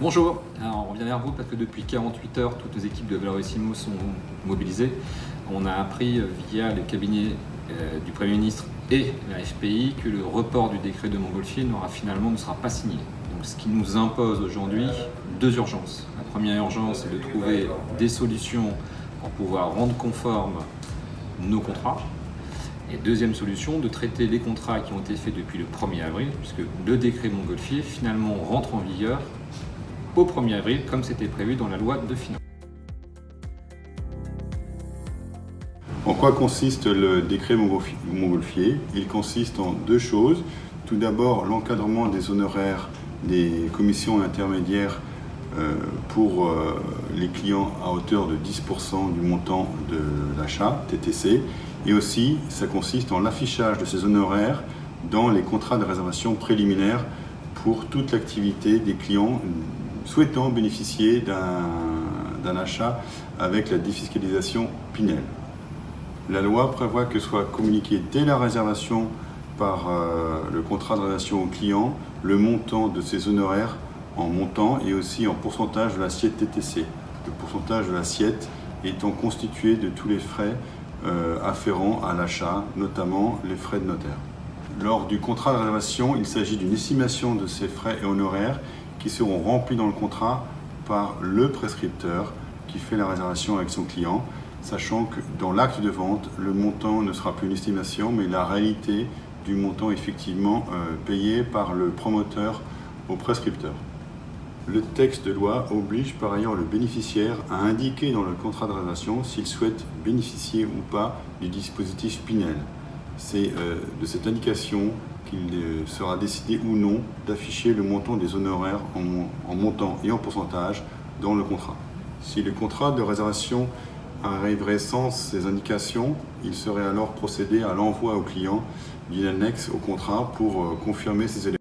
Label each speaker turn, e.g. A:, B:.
A: Bonjour, alors on revient vers vous parce que depuis 48 heures, toutes les équipes de Valorissimo sont mobilisées. On a appris via le cabinet du Premier ministre et la FPI que le report du décret de Montgolfier ne sera pas signé. Donc, ce qui nous impose aujourd'hui deux urgences. La première urgence est de trouver des solutions pour pouvoir rendre conformes nos contrats. Et deuxième solution, de traiter les contrats qui ont été faits depuis le 1er avril, puisque le décret Montgolfier finalement rentre en vigueur au 1er avril, comme c'était prévu dans la loi de finances.
B: En quoi consiste le décret Montgolfier? Il consiste en deux choses. Tout d'abord, l'encadrement des honoraires des commissions intermédiaires pour les clients à hauteur de 10% du montant de l'achat, TTC. Et aussi, ça consiste en l'affichage de ces honoraires dans les contrats de réservation préliminaires pour toute l'activité des clients souhaitant bénéficier d'un achat avec la défiscalisation Pinel. La loi prévoit que soit communiqué dès la réservation par le contrat de réservation au client le montant de ces honoraires en montant et aussi en pourcentage de l'assiette TTC. Le pourcentage de l'assiette étant constitué de tous les frais afférents à l'achat, notamment les frais de notaire. Lors du contrat de réservation, il s'agit d'une estimation de ces frais et honoraires qui seront remplis dans le contrat par le prescripteur qui fait la réservation avec son client, sachant que dans l'acte de vente, le montant ne sera plus une estimation, mais la réalité du montant effectivement payé par le promoteur au prescripteur. Le texte de loi oblige par ailleurs le bénéficiaire à indiquer dans le contrat de réservation s'il souhaite bénéficier ou pas du dispositif Pinel. C'est de cette indication qu'il sera décidé ou non d'afficher le montant des honoraires en montant et en pourcentage dans le contrat. Si le contrat de réservation arriverait sans ces indications, il serait alors procédé à l'envoi au client d'une annexe au contrat pour confirmer ces éléments.